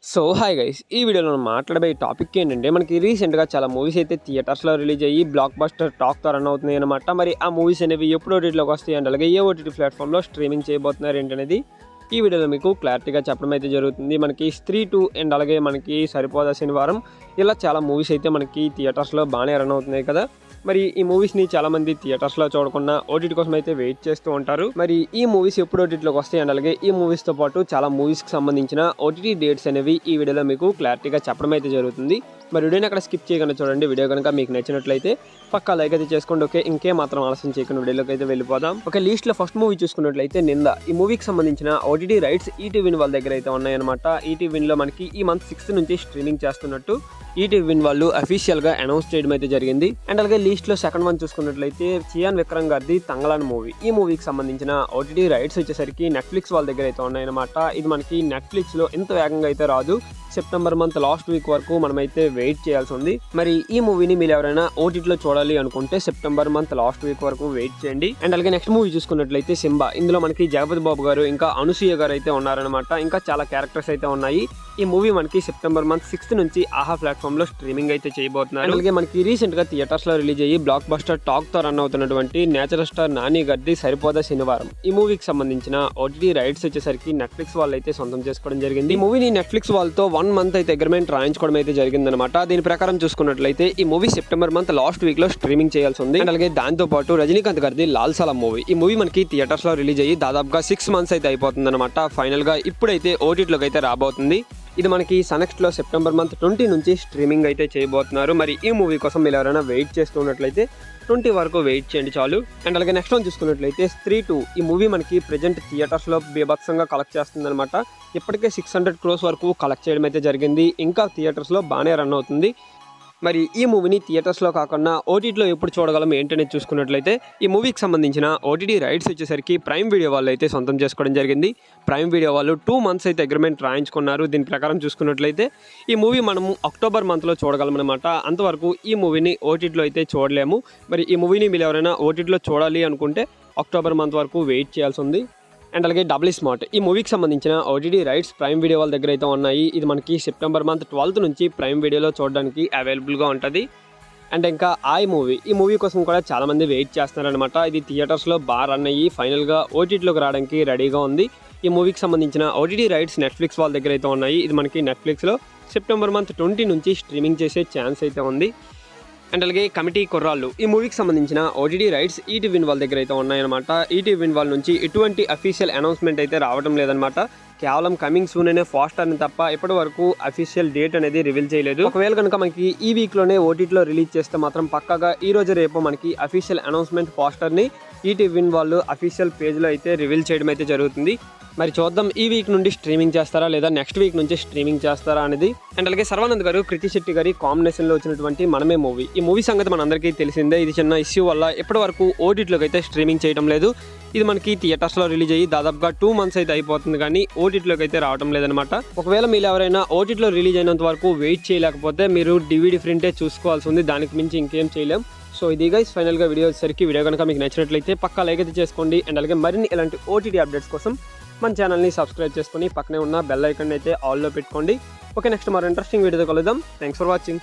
So hi guys, ఈ వీడియోలో మనం మాట్లాడే టాపిక్ ఏంటంటే మనకి రీసెంట్గా చాలా మూవీస్ అయితే థియేటర్స్లో రిలీజ్ అయ్యి బ్లాక్ బస్టర్ టాక్తో రన్ అవుతున్నాయి అనమాట. మరి ఆ మూవీస్ అనేవి ఎప్పుడు ఓటీటీలోకి వస్తాయి అండ్ అలాగే ఏ ఓటీటీ ప్లాట్ఫామ్లో స్ట్రీమింగ్ చేయబోతున్నారు ఏంటనేది ఈ వీడియోలో మీకు క్లారిటీగా చెప్పడం అయితే జరుగుతుంది. మనకి స్త్రీ 2 అండ్ అలాగే మనకి సరిపోదా శనివారం ఇలా చాలా మూవీస్ అయితే మనకి థియేటర్స్లో బాగానే రన్ అవుతున్నాయి కదా. మరి ఈ మూవీస్ని చాలామంది థియేటర్స్లో చూడకుండా ఓటీటీ కోసం అయితే వెయిట్ చేస్తూ ఉంటారు. మరి ఈ మూవీస్ ఎప్పుడు ఓటీటీలోకి వస్తాయి అండ్ అలాగే ఈ మూవీస్తో పాటు చాలా మూవీస్కి సంబంధించిన ఓటీటీ డేట్స్ అనేవి ఈ వీడియోలో మీకు క్లారిటీగా చెప్పడం అయితే జరుగుతుంది. మరి వీడియోని అక్కడ స్కిప్ చేయకుండా చూడండి. వీడియో కనుక మీకు నచ్చినట్లయితే పక్కా లైక్ అయితే చేసుకోండి. ఓకే, ఇంకే మాత్రం ఆలస్యం చేయకుండా వీడియోలోకి అయితే వెళ్ళిపోదాం. ఒక లీస్ట్లో ఫస్ట్ మూవీ చూసుకున్నట్లయితే నింద. ఈ మూవీకి సంబంధించిన ఓటీటీ రైట్స్ ఈటీవీ వాళ్ళ దగ్గర అయితే ఉన్నాయన్నమాట. ఈటీవీలో మనకి ఈ మంత్ 6 నుంచి స్ట్రీమింగ్ చేస్తున్నట్టు ఈటీవీ వాళ్ళు అఫీషియల్గా అనౌన్స్ చేయడం అయితే జరిగింది. అండ్ అలాగే లీస్ట్లో సెకండ్ వన్ చూసుకున్నట్లయితే చియాన్ విక్రమ్ గారిది తంగలాన్ మూవీ. ఈ మూవీకి సంబంధించిన ఓటీటీ రైట్స్ వచ్చేసరికి నెట్ఫ్లిక్స్ వాళ్ళ దగ్గర అయితే ఉన్నాయన్నమాట. ఇది మనకి నెట్ఫ్లిక్స్లో ఎంత వేగంగా అయితే రాదు. సెప్టెంబర్ మంత్ లాస్ట్ వీక్ వరకు మనమైతే వెయిట్ చేయాల్సి ఉంది. మరి ఈ మూవీని మీరు ఎవరైనా ఓటీటీలో చూడాలి అనుకుంటే సెప్టెంబర్ మంత్ లాస్ట్ వీక్ వరకు వెయిట్ చేయండి. అండ్ అలాగే నెక్స్ట్ మూవీ చూసుకున్నట్లయితే సింబా. ఇందులో మనకి జగపతి బాబు గారు ఇంకా అనసూయ గారు అయితే ఉన్నారనమాట. ఇంకా చాలా క్యారెక్టర్స్ అయితే ఉన్నాయి. ఈ మూవీ మనకి సెప్టెంబర్ మంత్ 6 నుంచి ఆహా ప్లాట్ఫామ్ లో స్ట్రీమింగ్ అయితే చేయబోతున్నారు. అలాగే మనకి రీసెంట్ గా థియేటర్స్ లో రిలీజ్ అయ్యి బ్లాక్ బస్టర్ టాక్ తో రన్ అవుతున్నటువంటి నేచురల్ స్టార్ నాని గారిది సరిపోదా శనివారం. ఈ మూవీకి సంబంధించిన ఓటీటీ రైట్స్ వచ్చేసరికి నెట్ఫ్లిక్స్ వాళ్ళు అయితే సొంతం చేసుకోవడం జరిగింది. ఈ మూవీని నెట్ఫ్లిక్స్ వాళ్ళతో 1 మంత్ అయితే అగ్రిమెంట్ రాయించుకోవడం అయితే జరిగిందనమాట. దీని ప్రకారం చూసుకున్నట్లయితే ఈ movie September month last week లో స్ట్రీమింగ్ చేయాల్సి ఉంది. అండ్ అలాగే దాంతో పాటు రజనీకాంత్ గారిది లాల్ సలాం మూవీ. ఈ మూవీ మనకి థియేటర్స్ లో రిలీజ్ అయ్యి దాదాపుగా 6 మంత్స్ అయితే అయిపోతుంది అనమాట. ఫైనల్ గా ఇప్పుడైతే ఓటీటీలోకి అయితే రాబోతుంది. ఇది మనకి సనెక్స్ట్లో సెప్టెంబర్ మంత్ 20 నుంచి స్ట్రీమింగ్ అయితే చేయబోతున్నారు. మరి ఈ మూవీ కోసం మీరు ఎవరైనా వెయిట్ చేస్తున్నట్లయితే 20 వరకు వెయిట్ చేయండి చాలు. అండ్ అలాగే నెక్స్ట్ వన్ చూసుకున్నట్లయితే స్త్రీ 2. ఈ మూవీ మనకి ప్రెజెంట్ థియేటర్స్లో బీభత్సంగా కలెక్ట్ చేస్తుంది అనమాట. ఇప్పటికే 600 crores వరకు కలెక్ట్ చేయడం అయితే జరిగింది. ఇంకా థియేటర్స్లో బాగానే రన్ అవుతుంది. మరి ఈ మూవీని థియేటర్స్లో కాకుండా ఓటీటీలో ఎప్పుడు చూడగలం ఏంటనేది చూసుకున్నట్లయితే ఈ మూవీకి సంబంధించిన ఓటీటీ రైట్స్ వచ్చేసరికి ప్రైమ్ వీడియో వాళ్ళు అయితే సొంతం చేసుకోవడం జరిగింది. ప్రైమ్ వీడియో వాళ్ళు 2 మంత్స్ అయితే అగ్రిమెంట్ రాయించుకున్నారు. దీని ప్రకారం చూసుకున్నట్లయితే ఈ మూవీ మనము అక్టోబర్ మంత్లో చూడగలమన్నమాట. అంతవరకు ఈ మూవీని ఓటీటీలో అయితే చూడలేము. మరి ఈ మూవీని మీరు ఎవరైనా ఓటీటీలో చూడాలి అనుకుంటే అక్టోబర్ మంత్ వరకు వెయిట్ చేయాల్సి ఉంది. అండ్ అలాగే డబుల్ స్మార్ట్. ఈ మూవీకి సంబంధించిన ఓటీటీ రైట్స్ ప్రైమ్ వీడియో వాళ్ళ దగ్గర అయితే ఉన్నాయి. ఇది మనకి సెప్టెంబర్ మంత్ 12 నుంచి ప్రైమ్ వీడియోలో చూడడానికి అవైలబుల్గా ఉంటుంది. అండ్ ఇంకా ఈ మూవీ కోసం కూడా చాలామంది వెయిట్ చేస్తున్నారనమాట. ఇది థియేటర్స్లో బాగా రన్ అయ్యి ఫైనల్గా ఓటీటీలోకి రావడానికి రెడీగా ఉంది. ఈ మూవీకి సంబంధించిన ఓటీటీ రైట్స్ నెట్ఫ్లిక్స్ వాళ్ళ దగ్గర అయితే ఉన్నాయి. ఇది మనకి నెట్ఫ్లిక్స్లో సెప్టెంబర్ మంత్ 20 నుంచి స్ట్రీమింగ్ చేసే ఛాన్స్ అయితే ఉంది. అండ్ అలాగే కమిటీ కుర్రాళ్ళు. ఈ మూవీకి సంబంధించిన ఓటీటీ రైట్స్ ఈటీవీ వాళ్ళ దగ్గర అయితే ఉన్నాయన్నమాట. ఈటీవీ వాళ్ళ నుంచి ఎటువంటి అఫీషియల్ అనౌన్స్మెంట్ అయితే రావడం లేదనమాట. కేవలం కమింగ్ సూన్ అనే ఫాస్ట్ అని తప్ప ఇప్పటి వరకు అఫీషియల్ డేట్ అనేది రివీల్ చేయలేదు. ఒకవేళ కనుక మనకి ఈ వీక్లోనే ఓటీటీలో రిలీజ్ చేస్తే మాత్రం పక్కాగా ఈ రోజు రేపు మనకి అఫీషియల్ అనౌన్స్మెంట్ పోస్టర్ని ఈటీవీ వాళ్ళు అఫీషియల్ పేజ్లో అయితే రివీల్ చేయడం అయితే జరుగుతుంది. మరి చూద్దాం ఈ వీక్ నుండి స్ట్రీమింగ్ చేస్తారా లేదా నెక్స్ట్ వీక్ నుంచి స్ట్రీమింగ్ చేస్తారా అనేది. అండ్ అలాగే సర్వానంద్ గారు కృతి శెట్టి గారి కాంబినేషన్లో వచ్చినటువంటి మనమే మూవీ. ఈ మూవీ సంగతి మనందరికీ తెలిసిందే. ఇది చిన్న ఇష్యూ వల్ల ఇప్పటి వరకు ఓటీటీలోకి అయితే స్ట్రీమింగ్ చేయడం లేదు. ఇది మనకి థియేటర్స్లో రిలీజ్ అయ్యి దాదాపుగా 2 మంత్స్ అయితే అయిపోతుంది, కానీ ఓటీటీలోకి అయితే రావడం లేదనమాట. ఒకవేళ మీరు ఎవరైనా ఓటీటీలో రిలీజ్ అయినంత వరకు వెయిట్ చేయలేకపోతే మీరు డివిడి ప్రింటే చూసుకోవాల్సి ఉంది. దానికి మించి ఇంకేం చేయలేం. సో ఇది గైస్ ఫైనల్గా వీడియో వచ్చేసరికి. వీడియో కనుక మీకు నచ్చినట్లయితే పక్కా లైక్ అయితే చేసుకోండి. అండ్ అలాగే మరిన్ని ఇలాంటి ఓటీటీ అప్డేట్స్ కోసం మన ఛానల్ని సబ్స్క్రైబ్ చేసుకొని పక్కనే ఉన్న బెల్ ఐకాన్ అయితే ఆల్లో పెట్టుకోండి. ఓకే, నెక్స్ట్ మరో ఇంట్రెస్టింగ్ వీడియోతో కలుద్దాం. Thanks for watching.